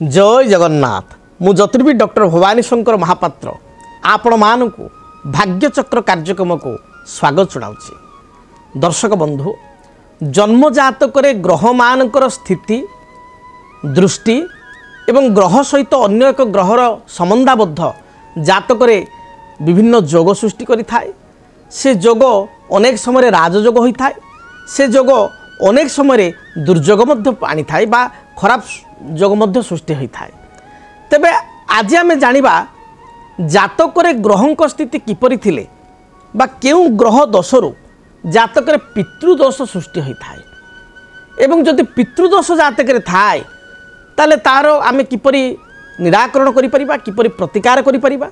जय जगन्नाथ मु ज्योतिर्विद डॉक्टर भवानी शंकर महापात्र आपण मानक भाग्यचक्र कार्यक्रम को स्वागत जनाऊँगी। दर्शक बंधु जन्म जातक ग्रह मानकर स्थिति दृष्टि एवं ग्रह सहित अन्य एक ग्रहर संबंधाबद्ध जातक विभिन्न जोग सृष्टि करिथाए। से जोग अनेक समय राजयोग होता है, से जोग अनेक समय दुर्योग मध्य आनी थाए बा खराब जोग मध्य सृष्टि होता है। तेबे आज आम जानिबा जातक ग्रहों स्थिति किपरि थिले बा केउ ग्रह दोषरु जातक पितृदोष सृष्टि होता है एवं जदि पितृदोष जातक थाए ताले तार आमे किपरि निराकरण करि परिबा, किपरि प्रतिकार करि परिबा।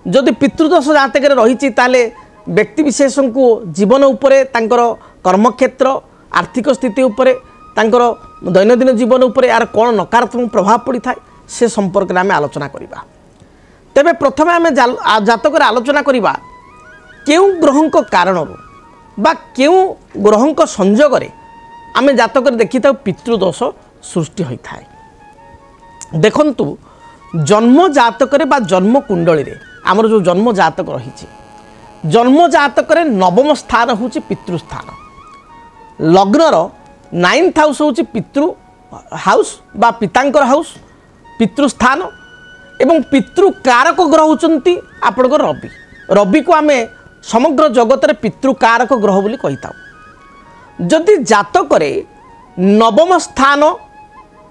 जदि पितृदोष जातक रही ताले व्यक्ति विशेष को जीवन उपरे तांकर कर्मक्षेत्र आर्थिक स्थिति उपरे तांकर दैनंदिन जीवन उपरे यार कौन नकारात्मक प्रभाव पड़ी था से संपर्क में आम आलोचना करिबा। तेबे प्रथमे आम जातक आलोचना करिबा केउ ग्रहों कारण बा केउ ग्रहों संयोग आम जातक देखि था पितृदोष सृष्टि होता है। देखंतु जन्म जातक बा जन्म कुंडली रे आमर जो जन्म जातक रही जन्म जातक नवम स्थान हूँ पितृस्थान, लग्नर 9th हाउस हूँ पितृ हाउस बा पितांकर हाउस पितृस्थान एवं पितृकारक ग्रह होती आपण रवि। रवि को आमे समग्र जगत रे पितृकारक ग्रह बोली कही था। जदि जातक नवम स्थान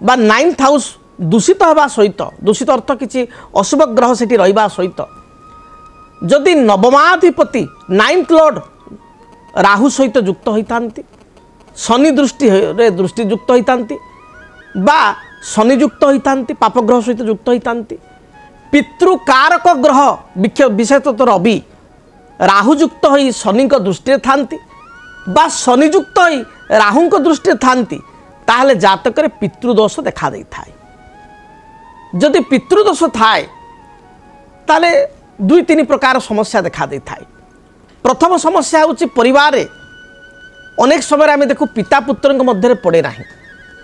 बा 9th हाउस दूषित हवा सहित, दूषित अर्थ किसी अशुभ ग्रह सेठी रहिबा सहित जदि नवमाधिपति 9th लॉर्ड राहु सहित युक्त होता, शनि दृष्टि दृष्टियुक्त होता बा शनि युक्त होता, पापग्रह सहित युक्त होता, पितृकारक ग्रह विशेषतः रवि राहु युक्त हो शनि दृष्टि थांती बा शनि युक्त हो राहु दृष्टि थांती ताहले जातक पितृदोष देखा दे थाए। जदि पितृदोष थाए ताले 2-3 प्रकार समस्या देखा दे थाए। प्रथम समस्या हूँ परिवार अनेक समय आम देखू पिता पुत्र मध्य पड़े ना,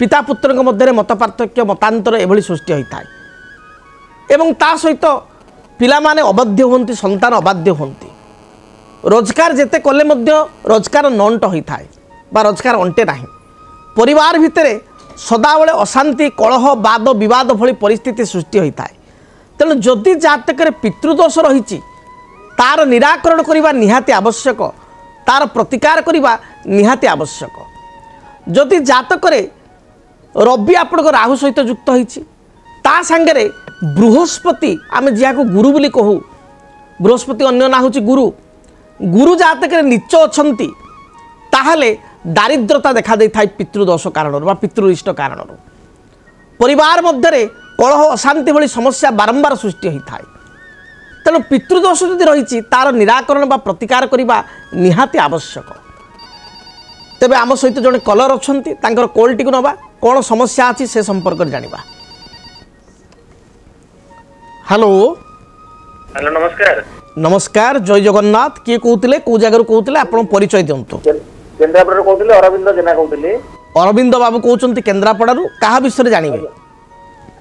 पिता पुत्र मध्य मत पार्थक्य मतांतर एभली सृष्टि होता है एवं ता सहित पिला माने अबाध्य होती, संतान अबाध्य होती। रोजगार जेते कले मध्य रोजगार नंट होता है बा रोजगार अंटे ना। परिवार भितर सदाबले अशांति कलह वाद विवाद भली परिस्थिति सृष्टि होता है। तेणु जदि जातक पितृदोष रही तार निराकरण करने निहाती आवश्यक, तार प्रतिकार करने निहाती आवश्यक। जदि जातक रवि आपण राहु सहित युक्त होती ता सांगरे बृहस्पति आम जहाँ गुरु बोली कहू, बृहस्पति अन्य ना हूँ गुरु, गुरु जातक नीच अच्छी ताहले दारिद्रता देखा दे था पितृदोष कारण पितृइष्ट कारण। परिवार मध्य कलह अशांति भली समस्या बारंबार सृष्टि होता है। तेणु पितृदोष यदि रही तार निराकरण बा प्रतिकार करने निहाती आवश्यक। तेबे आम सहित जड़े कलर अच्छा कॉल टी नवा कौन समस्या अच्छी से संपर्क जानिबा। हेलो हेलो नमस्कार। नमस्कार, जय जगन्नाथ। किए कहते कौ जगार कहते आप परिचय दिंतु। केन्द्रापड़ा कहते अरविंद जेना कहते। अरविंद बाबू कहते केन्द्रापड़ा क्या विषय जानवे?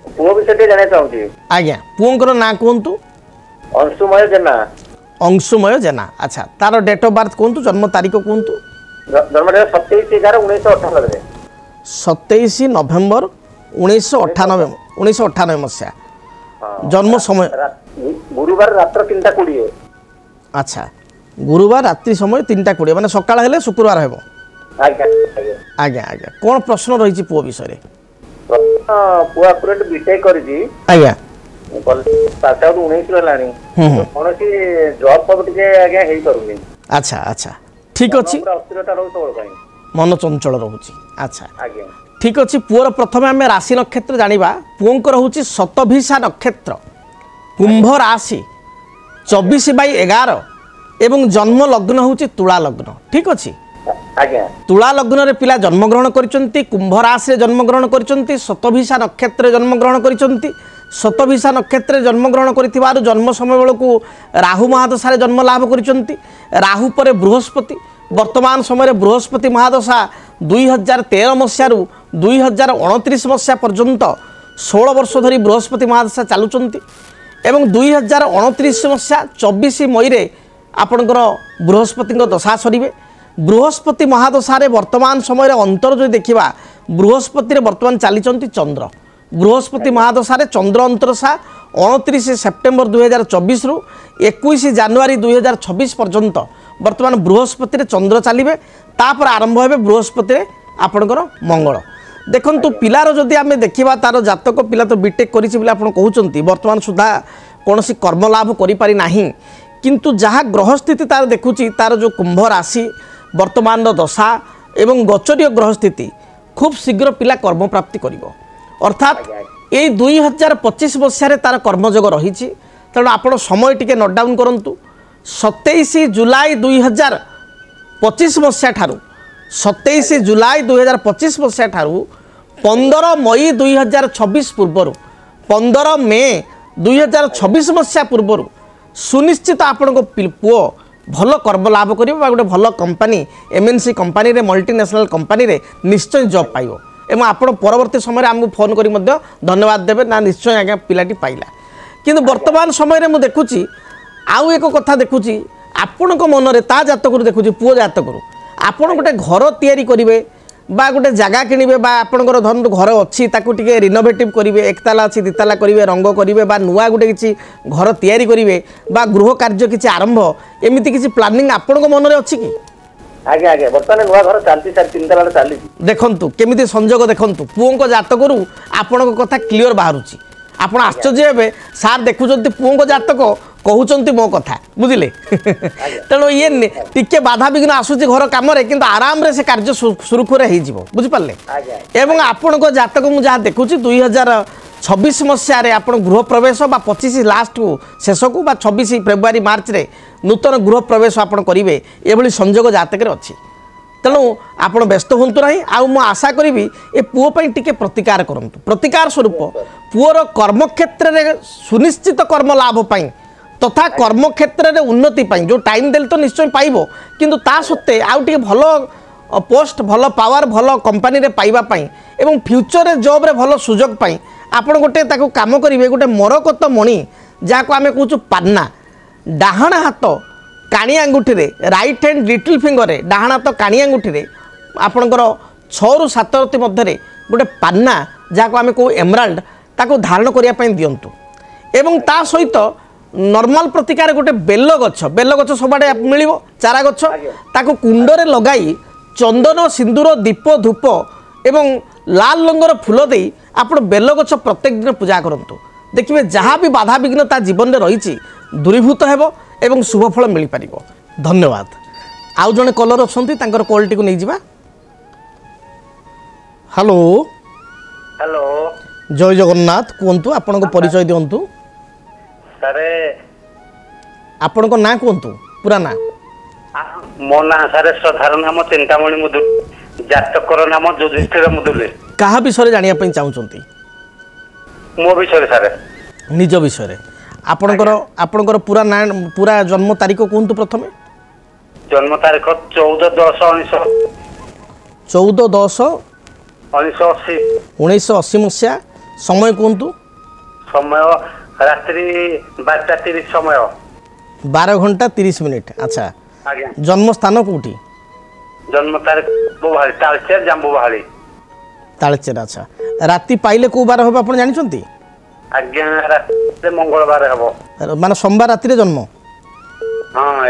पुओ विषय जाना चाहूँगी। आज्ञा पुओंकर ना कहतु। अंशुमय जेना। अंशुमय जेना, अच्छा। तार डेट ऑफ बर्थ कहतु, जन्म तारीख कहतु। जन्म 27/11/1998। 27 नवेम्बर 1998 मसीहा। जन्म समय गुरुवार रात्र 3:20। अच्छा, गुरुवार रात्रि समय 3:20 माने सकाळ हेले शुक्रवार हेबो। आज्ञा आज्ञा आज्ञा कोन प्रश्न रही पुओ विषय? पुआ पूरा बीटेक करी। आज्ञा पास आउट 19 लानी कोन सी जॉब सब टिके आज्ञा हेई करूनी। अच्छा अच्छा ठीक अछि। अस्थिरता रहउ तो काई मन चंचल रहउची। अच्छा आज्ञा ठीक अछि। पुओर प्रथमे आमे राशि नक्षत्र जानिबा। पुओंकर होउची शतभिषा नक्षत्र, कुंभ राशि, 24/11 एवं जन्म लग्न होउची तुला लग्न। ठीक अछि। आज्ञा तुला लग्न रे पिला जन्मग्रहण करिसंती, कुंभ राशि रे जन्मग्रहण करिसंती, शतभिषा नक्षत्र जन्मग्रहण करिसंती। शतभिषा नक्षत्र जन्मग्रहण करिथिबारु जन्म समय बेलू राहु महादशा जन्म लाभ करिसंती। राहु परे बृहस्पति, वर्तमान समय बृहस्पति महादशा 2013 मसीह 2029 मसीहा पर्यंत 16 वर्ष धरी बृहस्पति महादशा चलुंट एवं 2029 मसीहा 24 मई आपणकर बृहस्पति दशा सरीबे। बृहस्पति महादशारे वर्तमान समय अंतर जो देखा बृहस्पति वर्तमान चली चंद्र। बृहस्पति महादशारे चंद्र अंतरसा 29 सेप्टेम्बर 2024 रु 21 जनवरी 2026 पर्यंत वर्तमान बृहस्पति चंद्र चलिए तापर आरंभ हे बृहस्पति आपणकर मंगल। देखु पिलार जदि आम देखा तार जातक पिला तो बीटेक कर कहते वर्तमान सुधा कौन कर्म लाभ करें किंतु जहाँ ग्रह स्थिति तार देखुची तार जो कुंभ राशि वर्तमान दशा एवं गोचरीय ग्रह स्थिति खूब शीघ्र पिला कर्म प्राप्ति करिवो। अर्थात ये 2025 मसीह तार कर्मयोग रही तेणु आप समय टी नोट डाउन करूँ 27 जुलाई 2025 मसीहा ठारू 27 जुलाई 2025 मसीहा ठारू 15 मई 2026 पूर्वर 15 मे 2026 मसीहा पूर्वर सुनिश्चित आपण पुओ भल कर्म लाभ कर गोटे भल कंपनी एमएनसी कंपनी रे मल्टीनेशनल कंपनी रे निश्चय जॉब पाइबो एवं आप परवर्ती समय आमको फोन करी मध्य धन्यवाद देवे ना निश्चय आज्ञा पिलाटी पाइला। किंतु वर्तमान समय में देखुची आउ एक कथा देखुची आपण मन ता जातक देखुची पुओ जातक आपण गोटे घर तैयारी करिवे बा गोटे जगह किणवे बा आपणकर धन घर अच्छी ताकू टिके रिनोवेटिव करेंगे एकताला अच्छी दिताला करेंगे रंग करेंगे बा नुआ गोटे किसी घर तैयारी करेंगे बा गृह कार्य किसी आरंभ एमती किसी प्लानिंग आपण मन में अच्छी कि आगे आगे बर्तमान नुआ घर चलती सर 3 ताला चली देखंतु केमिति संजोग देखंतु पुओं जातकरू आपण कथा क्लियर बाहरुची आपण आश्चर्य हेबे सार देखुचंती पुओं जातक कहउचंती मो कथा बुझिले तेणु ये टिके बाधा विघ्न आसुची घर काम किंतु आराम रे से कार्य सुरखुरे हो जिवो बुझि पारले एवं आपण को जातक मु जहाँ देखुची 2026 मसीह आपण गृह प्रवेश बा 25 लास्ट को शेष को बा 26 फेब्रुआरी मार्च रे नूतन गृह प्रवेश आपण करिवे एभली संजोग जातक रे अछि। तेणु आपण व्यस्त हूँ ना आउ मु आशा करी ए पुओ टिके प्रतिकार करंतु प्रतिकार स्वरूप पुओर कर्मक्षेत्र रे सुनिश्चित कर्म लाभ पाई तथा कर्मक्षेत्र रे उन्नति पाई जो टाइम देल तो निश्चय पाइबो किंतु ता सत्ते आउ टिके भलो पोस्ट भलो पावर भलो कंपनी रे पाइबा पाई एवं फ्यूचर रे जॉब रे भलो सुजोग पाई आपण गोटे ताको काम करिवे गोटे मरकत मणि जाको आमे कहूछु पान्ना डाहाण हाथ काणी आंगुठी रे राइट हैंड लिटिल फिंगर रे डाहाण हाथ काणी आंगुठी रे आपणकर 6 रु 7 राति मध्य रे गोटे पान्ना जाको आमे कहू एमराल्ड ताको धारण करिया पई दियंतु एवं ता सहित नॉर्मल प्रतिकार गोटे बेल गछ सबआडे मिलिबो चारा गछ ताको कुंडरे लगाई चंदन सिंदूर दीप धूप एवं लाल रंगर फूल दे आप बेल गछ प्रत्येक दिन पूजा करंतु देखिए जहाँ भी बाधा विघ्न ता जीवन में रही दूरीभूत हेबो एवं शुभफल मिल पारिबो। धन्यवाद। आउ जने कलर अछंती तांकर क्वालिटी को नहीं जिबा। हेलो हेलो जय जगन्नाथ कहतु आपण को परिचय दियंतु सारे आपण को ना कहतु पूरा ना मो ना सारे साधारण नाम चिंतामणि मुदुल जातकर नाम युधिष्ठिर मुदुल कहा विषय जानिया पई चाहुचंती मो विषय सारे निज विषय आपणकर पूरा ना पूरा जन्म तारीख कहतु प्रथमे जन्म तारीख 14/10/1980 मसीहा समय कहतु समय रात्रि 12:30 समय 12 घंटा 30 मिनिट। अच्छा आज्ञा जन्म स्थान कोठी जन्म तारीख बुहारी तालचेर जाम्बू बहाली तालचेर। अच्छा राति पाइले को बार हो आपण जानिचंती आज्ञा रात्रि मंगलवार हबो माने सोमवार राति रे जन्म हां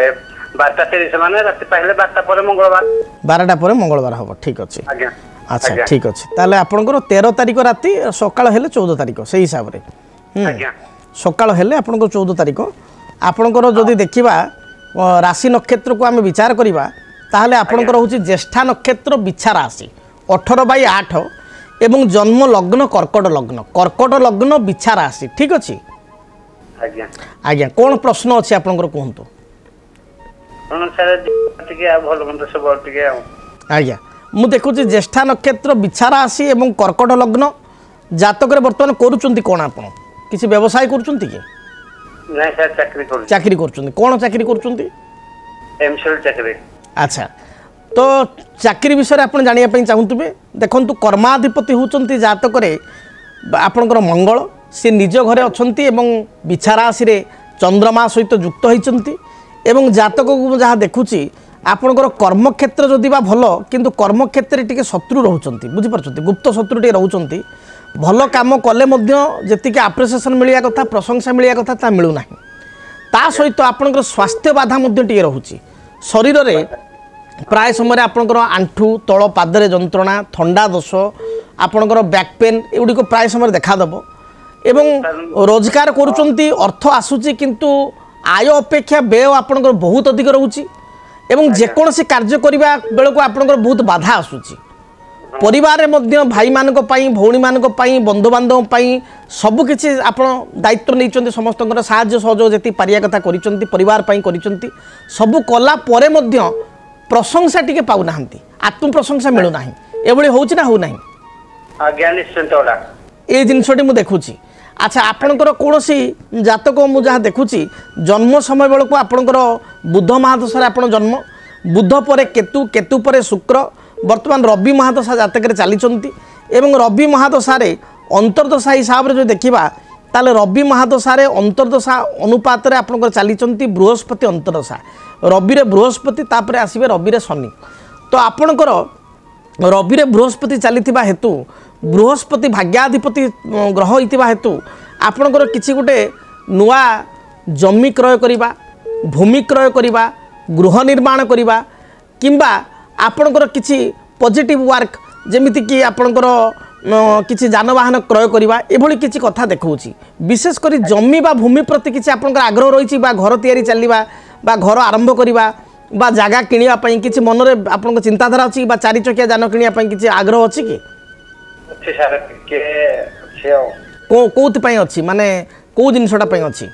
12:30 माने राति पाइले 12टा पर मंगलवार 12टा पर मंगलवार हबो ठीक अछि आज्ञा। अच्छा ठीक अछि ताले आपनकर 13 तारिख राति सकाळ हेले 14 तारिख सही हिसाब रे आज्ञा सकाळ हेले आपनकर 14 तारिख आपनकर जदि देखिबा राशि नक्षत्र को आम विचार करिबा ताहले आपनकर होछि ज्येष्ठा नक्षत्र बिछा राशि 18/8 एवं जन्म लग्न कर्कट लग्न बिछा राशि ठीक अछि आज्ञा। आज्ञा कोन प्रश्न अछि आपनकर कहंतु सर टिके आ भलो मंद सब टिके आज्ञा मु देखुछि ज्येष्ठा नक्षत्र बिछा राशि एवं कर्कट लग्न जातक रे वर्तमान करूचंती कोन आपण किसी व्यवसाय करूचंती कि नहीं सर चाकरी करूचंती कोन चाकरी करूचंती एमसीएल चाकरी। अच्छा तो चाकरी विषय आप जानिया चाहूबे देखु कर्माधिपति होती जातक आपणकर मंगल सी निज घरे अच्छी बिछा राशि रे चंद्रमा सहित युक्त होती एवं जातक को जहाँ देखुची आपणकर कर्मक्षेत्र जदि बा भल किंतु कर्मक्षेत्र टी शत्रु रोचंती बुझीपार गुप्त शत्रु टी रोचंती भल काम कले जी आप्रिसिएसन मिलिया कथा प्रशंसा मिलिया कथा ता मिलूना ता सहित आपणकर स्वास्थ्य बाधा टी रोचे शरीर रे प्राय समय आपणकर आंठू तल पादरे जंत्रणा थंडा दोष आपणकर बैक पेन एगुड़ी को प्राय समय देखादेव एवं रोजगार करुँच अर्थ आसूची किंतु आय अपेक्षा व्यय आपणकर बहुत अधिक रोचे एवं जेकोसी कार्य करने बेलू आपणकर बहुत बाधा आसूची परिवार में भाई मानक भौणी मानक बंधु बांधव सबकि आप दायित्व नहीं समस्त साहाय्य सहयोग जी पारिया कथा कर परिवार कर सबू कला प्रशंसा टी पाऊना आत्म प्रशंसा मिलूना एभली होना होना ये जिनसटी मुझे देखुची अच्छा आपणकर कौन जातक मुझे देखुची जन्म समय बेलू आपणकर बुध महादशा आप जन्म बुध पर केतु केतु पर शुक्र वर्तमान रवि महादशा जातक चली एवं रवि महादशा अंतर्दशा हिसाब से जो देखा ताले रवि महादशा अंतर्दशा अनुपात आपंकर चली बृहस्पति अंतर्दशा रवि रे बृहस्पति तापर आसवे रवि रे शनि तो आपणकर रवि रे बृहस्पति चली हेतु बृहस्पति भाग्याधिपति ग्रह होता हेतु आपणकर किसी गोटे नुआ जमी क्रय करवा भूमि क्रय करवा गृह निर्माण करवा किंबा आपणकर किसी पॉजिटिव वर्क जेमिति कि आपणकर किसी जानवाहन क्रय करवा एभली किसी कथा देखौछि विशेषकर जमी बा भूमि प्रति किसी आपणकर आग्रह रही घर तैयारी चलवा बा घर आरंभ करवा बा जागा किनिया पई किसी मन रे आपन चिंताधारा अछि बा चारि चकिया जान किनिया पई किसी आग्रह अछि कि अच्छे सारा के कोउत पई अछि माने को जिनसटा पई अछि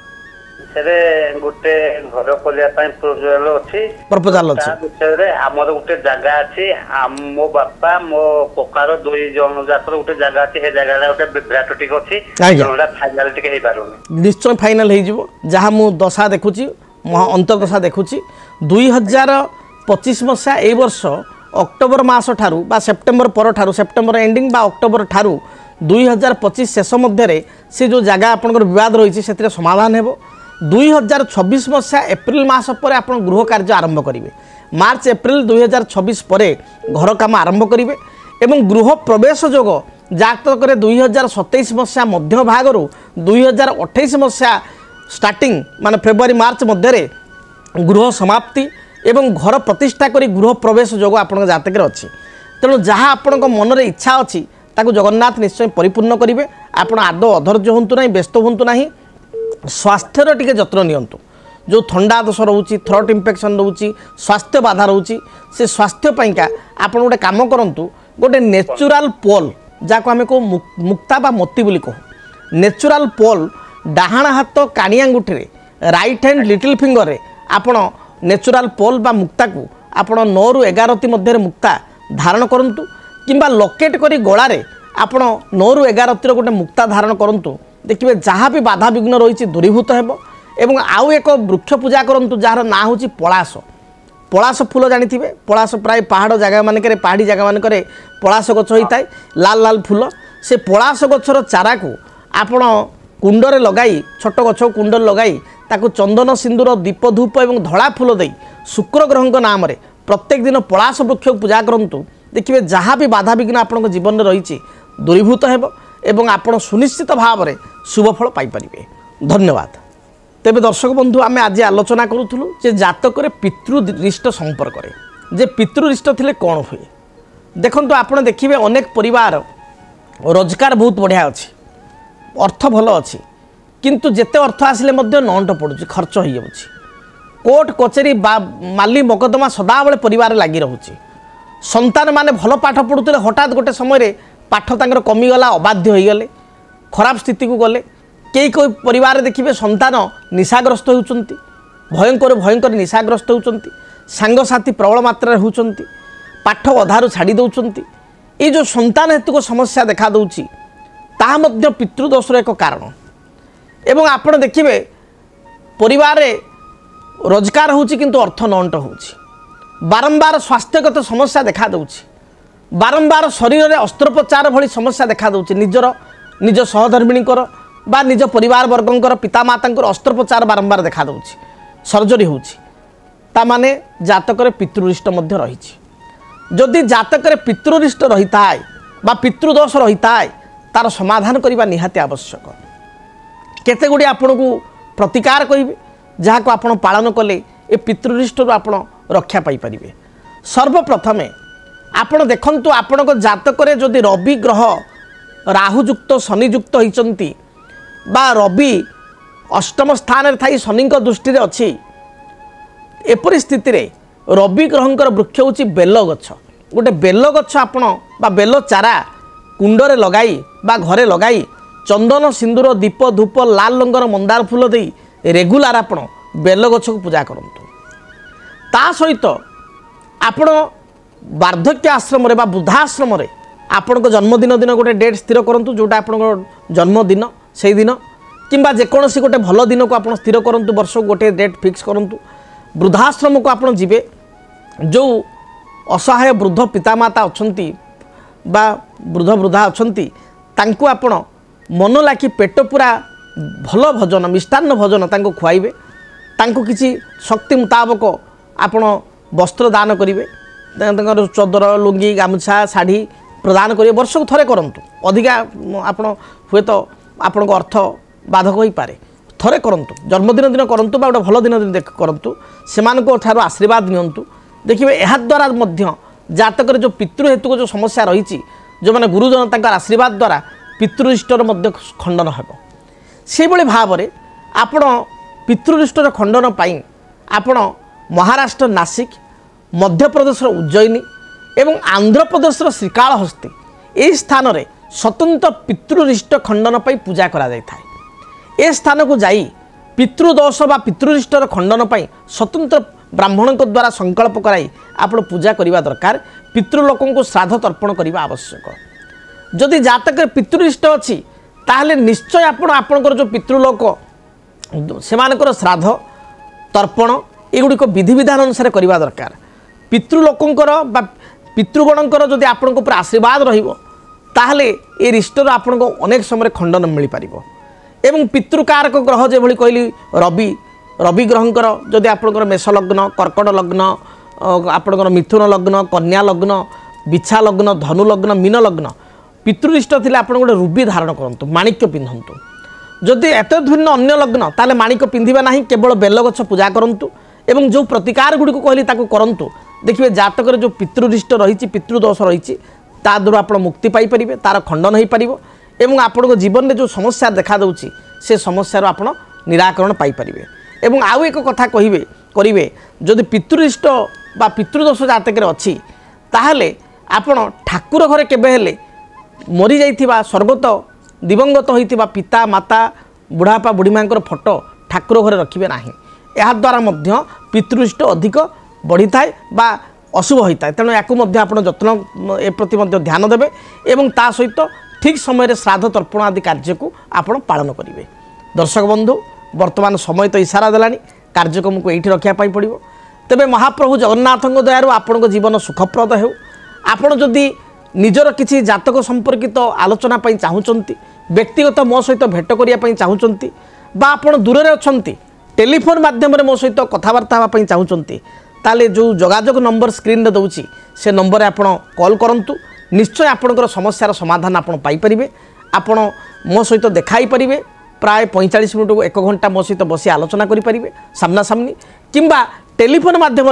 सेरे गोटे घर खोलिया पई प्रपोजल अछि विषय हमर गोटे जगह अछि मो बापा मो कोकार दुई जन जातर गोटे जगह अछि हे जगह गोटे विराट टिक अछि जोडा फाइनल टिक हे पारुनी निश्चय फाइनल हे जिवो जहा मु दशा देखुची अंतर्दशा देखुची 2025 मसीहा ए वर्ष अक्टोबर मास ठारू बा सेप्टेम्बर पर ठारू सेप्टेम्बर एंडिंग बा अक्टोबर ठारू 2025 शेष मध्य से जो जगह आपंकर विवाद रही से समाधान हेबो 2026 मसीहा एप्रिल मास पर आप गृह कार्य आरंभ करेंगे मार्च एप्रिल 2026 पर घर काम आरंभ करेंगे एवं गृह प्रवेश जोग जातक 2027 मसीहा मध्य भाग 2028 मसीहा स्टार्टिंग माने फेब्रुआरी मार्च मध्य गृह समाप्ति एवं घर प्रतिष्ठा करी गृह प्रवेश जोग आप जातक अच्छी तेणु जहाँ आपण मन में इच्छा अच्छी ताकू जगन्नाथ निश्चय परिपूर्ण करेंगे आपड़ आदौ अधर्य हूँ ना व्यस्त हूँ ना स्वास्थ्यर टिके जत्न नियंतु जो थंडा दोष रोचे थ्रोट इन्फेक्शन रोचे स्वास्थ्य बाधा रोचे से स्वास्थ्य पाइका आप गोटे कम करूँ गोटे नेचुराल पोल जहाँ आम कौ मुक्ता बा मोती बोली कहूँ नेचुराल पोल डाहाण हाथ कानी आंगुठी राइट हैंड लिटिल फिंगर आपण नेचुराल पोल बा मुक्ता को आपण 9 ରୁ 11 मध्य मुक्ता धारण करूँ किंबा लकेट करी गलारे आपण 9 ରୁ 11 गोटे मुक्ता धारण करूँ देखिए जहाँ भी बाधा विघ्न रही दूरीभूत हो आउ एक वृक्ष पूजा करूँ जार ना हूँ पलाश पलाश फूल जानी पलाश प्राय पहाड़ जगह मानक पहाड़ी जगह मानक पलाश गछ होता है लाल लाल फूल से पलाश गछर चारा को आपण कुंडरे लगाई छोट गछ कुंड लगाई ताकू चंदन सिंदूर दीप धूप और धड़ा फूल दे शुक्र ग्रह नाम प्रत्येक दिन पलाश वृक्ष पूजा करूँ देखिए जहाँ भी बाधा विघ्न आपण जीवन में रही दूरीभूत हो आप सुनिश्चित भाव में शुभफल पाइपर धन्यवाद। तेबे दर्शक बंधु आम आज आलोचना करूँ जे जातक पितृरिष्ट संपर्क जे पितृरिष्ट थिले कौन हुए देखो आप देखिए अनेक परिवार रोजगार बहुत बढ़िया अच्छी अर्थ भल अच्छी किंतु जेते अर्थ आसिले नंट पड़ुछि खर्च हो जाउछि कोर्ट कचेरी माली मकदमा सदाबले परिवार लगी रहुछि संतान माने भल पाठ पढ़ुते हठात गोटे समय पाठ तांकर कमीगला अबाध्य हो गले खराब स्थिति को गले कई कोई परिवार देखिए संतान निशाग्रस्त होउछंती भयंकर भयंकर निशाग्रस्त होउछंती सांगसाथी प्रबल मात्रा होउछंती पाठ अधारू छाड़ी दउछंती ये जो संतान हेतु को समस्या देखा दउछि ताहा मध्य पितृदोषर एक कारण एवं आपण देखिए परिवार रोजगार होउछि किंतु अर्थ नंट होउछि बारंबार स्वास्थ्यगत समस्या देखा दउछि बारंबार शरीर में अस्त्रोपचार भली समस्या देखा दउछि निजर निज सहधर्मिणीकर बा निज परिवार वर्गंकर पितामातांकर अस्त्रोपचार बारंबार देखा दूँ सर्जरी होने जातक पितृरिष्ट रही जदि जातक पितृरिष्ट रही थाए बा पितृदोष रही थाए तार समाधान करने निहाती आवश्यक केते गुड़ी आपन को प्रतिकार करेंगे जहाँ को आपण पालन कले ए पितृरिष्ट आपण रक्षा पाई परिबे। सर्वप्रथमे आपण देखंतु आपण जातक जदि रवि ग्रह राहुयुक्त शनियुक्त होती बा रवि अष्टम स्थान थी शनि दृष्टि अच्छी एपरी स्थिति रे रवि ग्रहंकर वृक्ष हूँ बेल गछ गोटे बेल गछ आपण बा बेल चारा कुंडरे लगाई बा घरे लगाई चंदन सिंदूर दीप धूप लाल रंगर मंदार फूल दे रेगुलार आपण बेल गछ को पूजा करंतु। ता सहित आपण वार्धक्य आश्रम बा वृद्धाश्रम आपण जन्मदिन दिन गोटे डेट स्थिर करंतु जोटा आपण जन्मदिन से दिन किंबा जेकोसी गोटे भल दिन को आप स्थिर करंतु वर्ष गोटे डेट फिक्स करंतु। वृद्धाश्रम को आपण जीवे जो असहाय वृद्ध पितामाता अछंती बा वृद्ध वृद्धा अछंती तांको आपण मन लाखि पेट पूरा भल भोजन मिष्टान्न भोजन तांको खुआइबे तांको किछि शक्ति मुताबक आपण वस्त्र दान करिवे चदर लुंगी गामुछा शाढ़ी प्रदान करिवे वर्ष को थरे करंतु अधिका आपण हुए तो आपण को अर्थ बाधक होई पारे थरे करंतु जन्मदिन दिन करंतु बा गोटे भल दिन दिन करंतु सेमानको ठारो आशीर्वाद नियंतु देखिए यह द्वारा मध्य जातक जो पितृहेतु जो समस्या रही जो मैंने गुरुजन तांकर आशीर्वाद द्वारा पितृरिष्टर मध्य खंडन हेब से भाव में आपण पितृरिष्टर खंडन पाई आपण महाराष्ट्र नासिक मध्य प्रदेश उज्जयिनी एवं आंध्र प्रदेश श्रीकालहस्ती यही स्थान में स्वतंत्र पितृरिष्ट खंडन पाई पूजा करा जाय थाए। ए स्थान को जाई पितृदोष बा पितृरिष्टर खंडन पाई स्वतंत्र ब्राह्मण द्वारा संकल्प कराई आपण पूजा करने दरकार। पितृलोकों को श्राद्ध तर्पण करने आवश्यक जदि जातक पितृरिष्ट अच्छी ताहले निश्चय आपणकर जो पितृलोक सेमानकर श्राद्ध तर्पण एगुड़िक विधि विधान अनुसार करने दरकार। पितृलोकंकर बा पितृगणंकर जदि आपण को आशीर्वाद रहिबो ताहले ए रिष्टर आपण को अनेक समय खंडन मिल पारिबो। एवं पितृकारक ग्रह जे भली कहली रवि ग्रहंकर जदि आपणकर मेष लग्न कर्कट लग्न आपणकर मिथुन लग्न कन्या लग्न बिछा लग्न धनु लग्न मीन लग्न पितृरिष्ट थिले आपण गोटे रूबी धारण करंतु माणिक्य पिंधंतु। जदि एत भिन्न अन्य लग्न ताले माणिक्य पिंधिबा नाही केवल बेल गछ पूजा करंतु एवं जो प्रतिकार गुडी को कहली ताको करंतु देखिए जातक जो पितृरिष्ट रही पितृदोष रही ता द्वारा आप मुक्ति पाइपर तार खंडन हो पार एवं आपण जीवन में जो समस्या देखा दूँ से समस्यार आप निराकरण पाइपर। एवं आउ एक कथा कहे जदि पितृरिष्ट बा पितृदोष जातक अच्छी ताहले आपण ठाकुर घरे केबे हेले मरी जाइथिबा स्वर्गत दिवंगत होइथिबा पिता माता बुढ़ापा बुढ़ी मांकर फोटो ठाकुर घरे रखिबे नाही। एहा द्वारा मध्य पितृरिष्ट अधिक बढ़ी थाए बा अशुभ होता है तेणु याकू मध्य आपण जत्न ए प्रति मध्य ध्यान देबे एवं ता सहित ठीक समय श्राद्ध तर्पण आदि कार्य को आपण पालन करेंगे। दर्शक बंधु वर्तमान समय तो इशारा देलानी कार्यक्रम को यही रखा पड़ो तेबे महाप्रभु जगन्नाथ दयारू आपण जीवन सुखप्रद हो। आपण जदि निजर किसी जातक संपर्कित आलोचना चाहूँगी व्यक्तिगत मो सहित भेट करने चाहूँगी बा आपण दूर में अच्छा टेलीफोन माध्यम मो सहित कथबार्ता हाँपाई चाहूँगी ताले जो जोगाजोग नंबर स्क्रीन रे दउची से नंबर आप कॉल करंतु निश्चय आपणकर समस्यार समाधान आप पाइपर। आपण मो सहित देखाई पारे प्राय 45 मिनट को 1 घंटा मो सहित बसी आलोचना करें सामना सामनी किंबा टेलीफोन माध्यम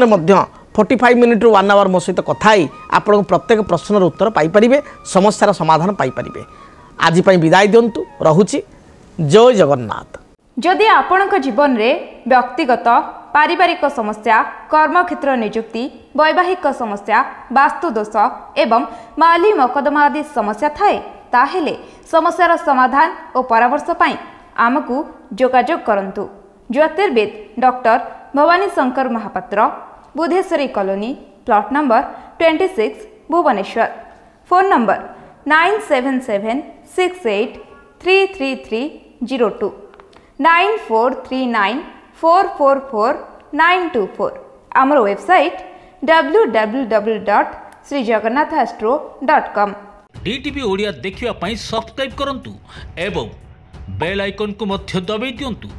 45 मिनिट रु 1 आवर मो सहित कथाई आप प्रत्येक प्रश्नर उत्तर पाइपर समस्यार समाधान पाइपर। आज विदाय दिंतु रहुची जय जगन्नाथ। जदि आपणक जीवन में व्यक्तिगत पारिवारिक समस्या कर्मक्षेत्र नियुक्ति वैवाहिक समस्या वास्तुदोष एवं माली मकदमा आदि समस्या थाए ताहेले समस्यार समाधान और परामर्श पाई आमको जोगाजोग करंतु। ज्योतिर्विद doctor Bhabani Shankar Mahapatra Budheswari colony plot number 26 Bhubaneswar. Phone number 9776833302 9439444924 आमर वेबसाइट www.srijagannathastro.com। DTV ओडिया देखिवा पई सब्सक्राइब करंतु एवं बेल आइकन को मध्य दबाई दियंतु।